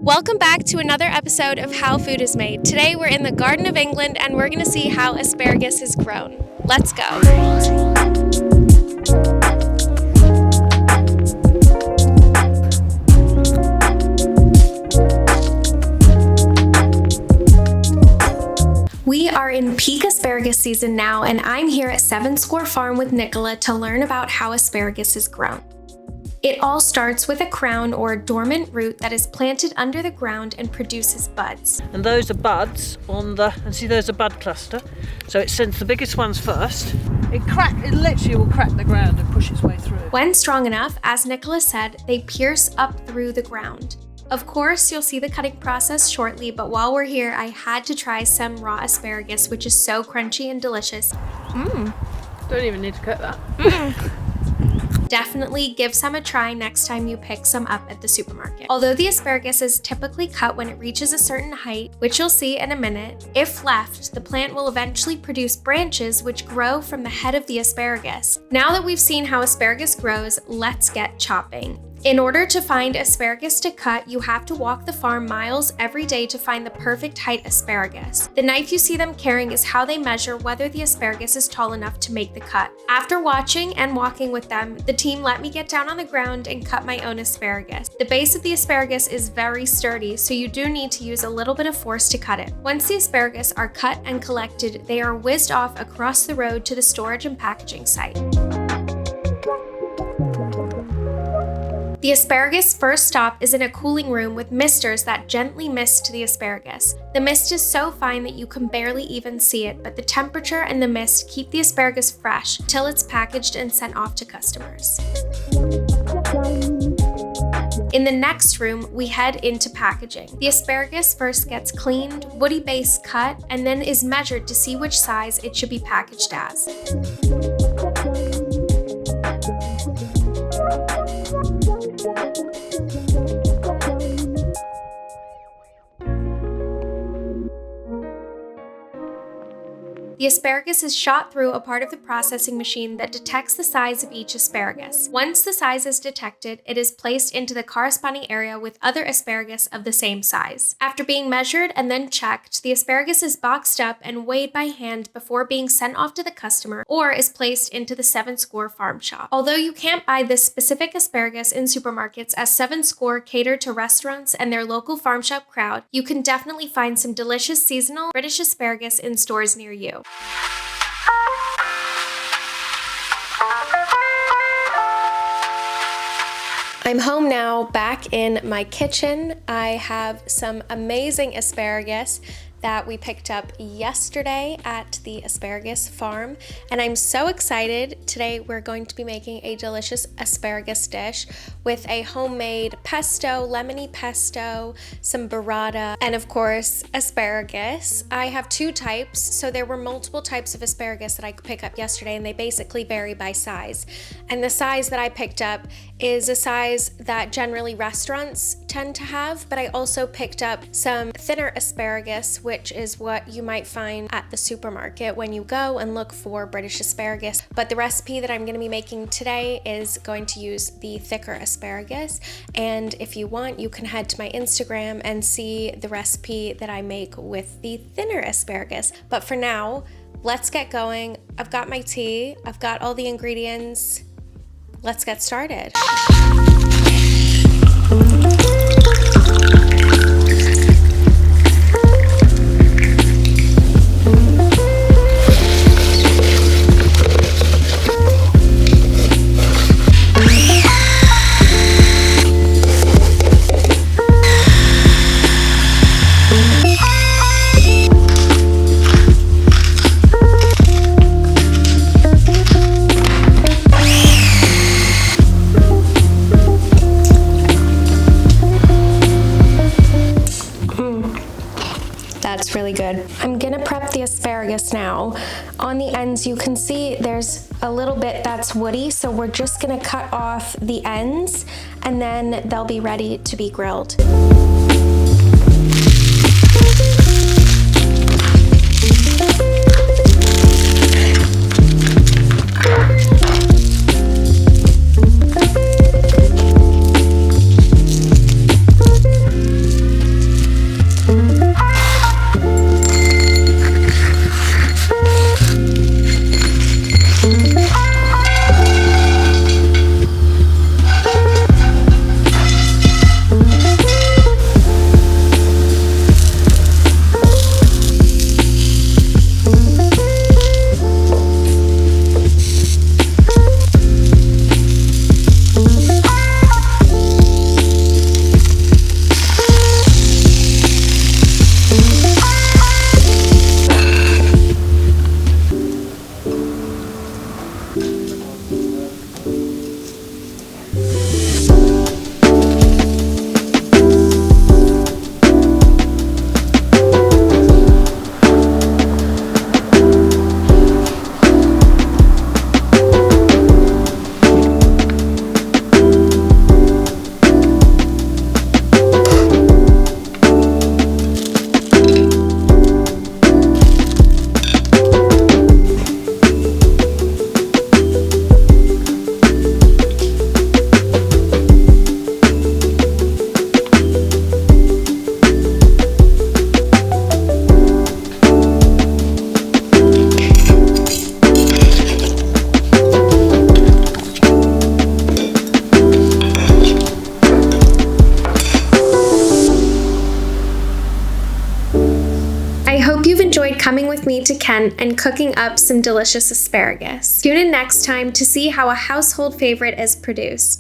Welcome back to another episode of How Food is Made. Today we're in the Garden of England and we're going to see how asparagus is grown. Let's go. We are in peak asparagus season now, and I'm here at Sevenscore Farm with Nicola to learn about how asparagus is grown. It all starts with a crown or dormant root that is planted under the ground and produces buds. And those are buds and see there's a bud cluster. So it sends the biggest ones first. It literally will crack the ground and push its way through. When strong enough, as Nicola said, they pierce up through the ground. Of course, you'll see the cutting process shortly, but while we're here, I had to try some raw asparagus, which is so crunchy and delicious. Don't even need to cut that. Definitely give some a try next time you pick some up at the supermarket. Although the asparagus is typically cut when it reaches a certain height, which you'll see in a minute, if left, the plant will eventually produce branches which grow from the head of the asparagus. Now that we've seen how asparagus grows, let's get chopping. In order to find asparagus to cut, you have to walk the farm miles every day to find the perfect height asparagus. The knife you see them carrying is how they measure whether the asparagus is tall enough to make the cut. After watching and walking with them, the team let me get down on the ground and cut my own asparagus. The base of the asparagus is very sturdy, so you do need to use a little bit of force to cut it. Once the asparagus are cut and collected, they are whizzed off across the road to the storage and packaging site. The asparagus first stop is in a cooling room with misters that gently mist the asparagus. The mist is so fine that you can barely even see it, but the temperature and the mist keep the asparagus fresh till it's packaged and sent off to customers. In the next room, we head into packaging. The asparagus first gets cleaned, woody base cut, and then is measured to see which size it should be packaged as. The asparagus is shot through a part of the processing machine that detects the size of each asparagus. Once the size is detected, it is placed into the corresponding area with other asparagus of the same size. After being measured and then checked, the asparagus is boxed up and weighed by hand before being sent off to the customer or is placed into the Sevenscore Farm shop. Although you can't buy this specific asparagus in supermarkets, as Sevenscore cater to restaurants and their local farm shop crowd, you can definitely find some delicious seasonal British asparagus in stores near you. I'm home now, back in my kitchen. I have some amazing asparagus that we picked up yesterday at the Asparagus Farm, and I'm so excited. Today we're going to be making a delicious asparagus dish with a homemade pesto, lemony pesto, some burrata, and of course asparagus. I have two types, so there were multiple types of asparagus that I could pick up yesterday, and they basically vary by size. And the size that I picked up is a size that generally restaurants tend to have, but I also picked up some thinner asparagus, which is what you might find at the supermarket when you go and look for British asparagus. But the recipe that I'm going to be making today is going to use the thicker asparagus, and if you want, you can head to my Instagram and see the recipe that I make with the thinner asparagus. But for now, let's get going. I've got my tea, I've got all the ingredients. Let's get started. That's really good. I'm gonna prep the asparagus now. On the ends, you can see there's a little bit that's woody, so we're just gonna cut off the ends and then they'll be ready to be grilled. you've enjoyed coming with me to Kent and cooking up some delicious asparagus. Tune in next time to see how a household favorite is produced.